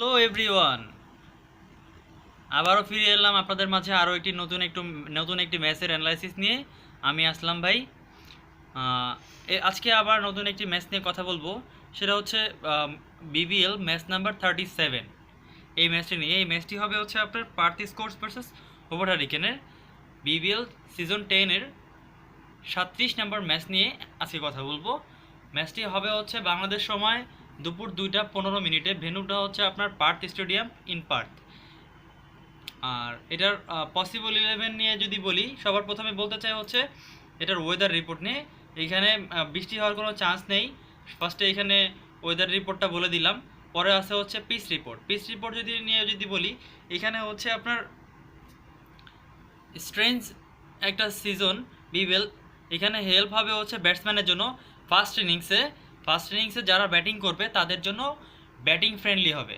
Hello everyone, আবারও ফিরে এলাম আপনাদের মাঝে আরও নতুন একটি ম্যাচের অ্যানালাইসিস নিয়ে। আমি আসলাম ভাই। আজকে আবার নতুন একটি ম্যাচ নিয়ে কথা বলবো। সেটা হচ্ছে বিবিএল ম্যাচ নাম্বার 37। এই ম্যাচটি নিয়ে, এই ম্যাচটি হবে হচ্ছে আপনার পার্থ স্কোর্স ভার্সেস হোভার্ট হারিকেনের বিবিএল সিজন 10-এর 37 নম্বর ম্যাচ নিয়ে আজকে কথা বলবো। ম্যাচটি হবে হচ্ছে বাংলাদেশ সময় দুপুর 2:15। ভেন্যুটা হচ্ছে আপনার পার্থ স্টেডিয়াম ইন পার্থ। আর এটার পসিবল 11 নিয়ে যদি বলি, সবার প্রথমে বলতে চাই হচ্ছে এটার ওয়েদার রিপোর্ট নিয়ে। এখানে বৃষ্টি হওয়ার কোনো চান্স নেই। ফার্স্টে এখানে ওয়েদার রিপোর্টটা বলে দিলাম। পরে আছে হচ্ছে পিচ রিপোর্ট যদি বলি, এখানে হচ্ছে আপনার স্ট্রেঞ্জ একটা সিজন বিবিএল। এখানে হেল্প হবে হচ্ছে ব্যাটসম্যানের জন্য। ফার্স্ট ইনিংসে যারা ব্যাটিং করবে তাদের জন্য ব্যাটিং ফ্রেন্ডলি হবে।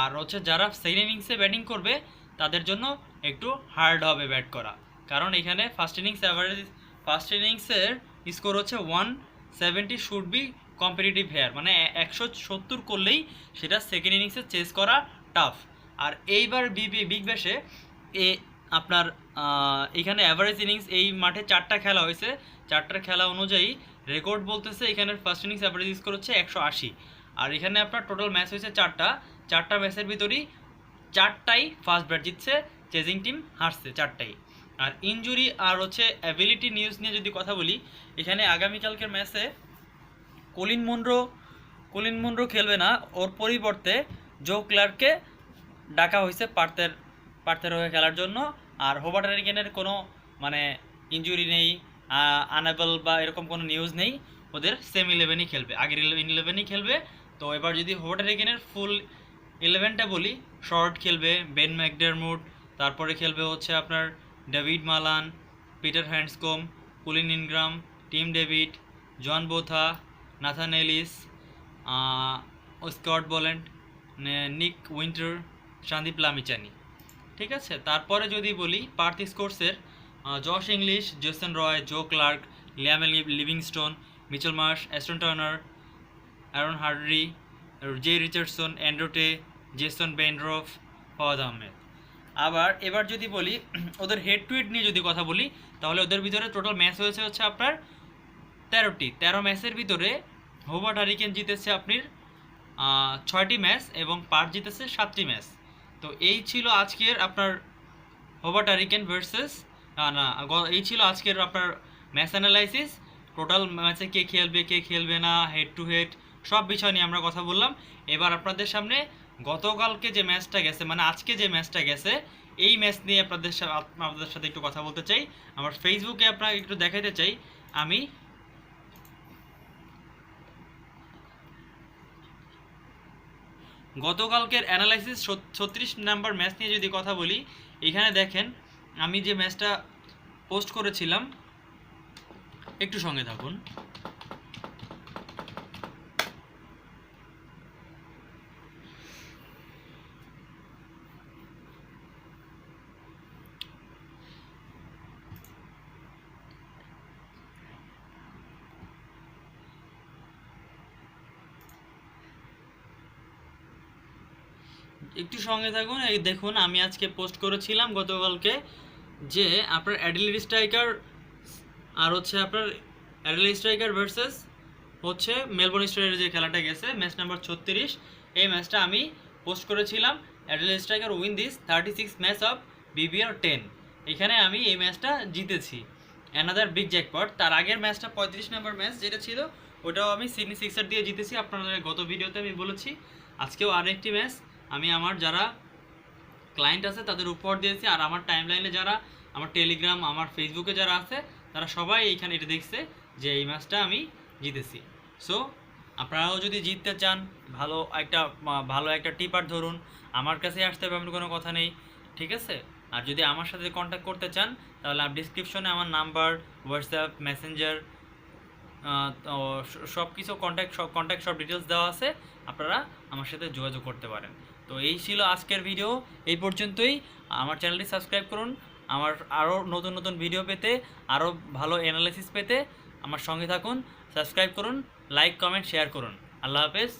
আর হচ্ছে যারা সেকেন্ড ইনিংসে ব্যাটিং করবে তাদের জন্য একটু হার্ড হবে ব্যাট করা। কারণ এখানে ফার্স্ট ইনিংসের স্কোর হচ্ছে 170 শুড বি কম্পিটিটিভ হেয়ার, মানে 170 করলেই সেটা সেকেন্ড ইনিংসে চেস করা টাফ। আর এইবার বিগ ব্যাশে আপনার এখানে অ্যাভারেজ ইনিংস এই মাঠে 4টা খেলা হয়েছে। 4টার খেলা অনুযায়ী রেকর্ড বলতেছে এখানে ফার্স্ট ইনিংস অ্যাভারেজ স্কোর হচ্ছে 180। আর এখানে আপনার টোটাল ম্যাচ হয়েছে 4টা ম্যাচের ভিতরেই 4টাই ফার্স্ট ব্যাট জিতছে, চেজিং টিম হারছে 4টাই। আর ইনজুরি আর হচ্ছে অ্যাবিলিটি নিউজ নিয়ে যদি কথা বলি, এখানে আগামীকালকের ম্যাচে কলিন মুনরো খেলবে না, ওর পরিবর্তে জো ক্লার্ককে ডাকা হয়েছে পার্থের হয়ে খেলার জন্য। আর হোভার্ট হারিকেনের কোনো মানে ইনজুরি নেই, আনাবেল বা এরকম কোনো নিউজ নেই। ওদের সেম 11ই খেলবে, আগের 11ই খেলবে। তো এবার যদি হোভার্ট হারিকেনের ফুল 11টা বলি, শর্ট খেলবে বেন ম্যাকডারমুট, তারপরে খেলবে হচ্ছে আপনার David Malan, Peter Handscomb, Colin Ingram, Tim David, John Botha, Nathan Ellis, Scott Boland, Nick Winter, Sandeep Lamichhane. ঠিক আছে। তারপরে যদি বলি পার্থ স্কোর্সের Josh Inglis, Jason Roy, Joe Clarke, Liam Livingstone, Mitchell Marsh, Ashton Turner, Aaron Hardie, Jhye Richardson, Andrew Tye, Jason Behrendorff, Fawad Ahmed. এবার যদি বলি ওদের হেড টু হেড নিয়ে যদি কথা বলি, তাহলে ওদের ভিতরে টোটাল ম্যাচ হয়েছে হচ্ছে আপনার 13 ম্যাচের ভিতরে হোভার্ট হারিকেন জিতেছে আপনার 6টি ম্যাচ এবং পার্থ জিতেছে 7টি ম্যাচ। তো এই ছিল আজকের আপনার হোভার্ট হারিকেন ভার্সেস এই ছিল আজকের আপনার ম্যাচ অ্যানালাইসিস। টোটাল ম্যাচে কে খেলবে না, হেড টু হেড সব বিষয় নিয়ে আমরা কথা বললাম। এবার আপনাদের সামনে গতকালকে যে ম্যাচটা গেছে, মানে আজকে যে ম্যাচটা গেছে, এই ম্যাচ নিয়ে আপনাদের সাথে একটু কথা বলতে চাই। আমার ফেসবুকে আপনাকে একটু দেখাইতে চাই। আমি গতকালকের অ্যানালাইসিস 36 নাম্বার ম্যাচ নিয়ে যদি কথা বলি, এখানে দেখেন আমি যে ম্যাচটা পোস্ট করেছিলাম, একটু সঙ্গে থাকুন। একটু সঙ্গে থাকুন। এই দেখুন আমি আজকে পোস্ট করেছিলাম গতকালকে যে আপনার অ্যাডিলেড স্ট্রাইকার আর হচ্ছে আপনার অ্যাডিলেড স্ট্রাইকার ভার্সেস হচ্ছে মেলবোর্ন স্টারের যে খেলাটা গেছে ম্যাচ নাম্বার 36, এই ম্যাচটা আমি পোস্ট করেছিলাম Adelaide striker win this 36 match of BBL 10। এখানে আমি এই ম্যাচটা জিতেছি, অ্যানাদার বিগ জ্যাকপট। তার আগের ম্যাচটা 35 নাম্বার ম্যাচ যেটা ছিল, ওটাও আমি সিডনি সিক্সার দিয়ে জিতেছি। আপনাদের গত ভিডিওতে আমি বলেছি। আজকেও আরেকটি ম্যাচ আমি আমার যারা ক্লায়েন্ট আছে তাদের উপহার দিয়েছি। আর আমার টাইমলাইনে যারা, আমার টেলিগ্রাম, আমার ফেসবুকে যারা আছে, তারা সবাই এইখানে এটা দেখছে যে এই ম্যাচটা আমি জিতেছি। সো আপনারাও যদি জিততে চান, ভালো একটা টিপার ধরুন, আমার কাছে আসতে হবে, এমন কোনো কথা নেই। ঠিক আছে। আর যদি আমার সাথে কন্ট্যাক্ট করতে চান, তাহলে ডিসক্রিপশনে আমার নাম্বার, হোয়াটসঅ্যাপ, মেসেঞ্জার, সব কিছু কন্ট্যাক্ট সব ডিটেলস দেওয়া আছে, আপনারা আমার সাথে যোগাযোগ করতে পারেন। তো এই ছিল আজকের ভিডিও, এই পর্যন্তই। আমার চ্যানেলটি সাবস্ক্রাইব করুন। আমার আরও নতুন ভিডিও পেতে, আরও ভালো অ্যানালাইসিস পেতে আমার সঙ্গে থাকুন। সাবস্ক্রাইব করুন, লাইক, কমেন্ট, শেয়ার করুন। আল্লাহ হাফেজ।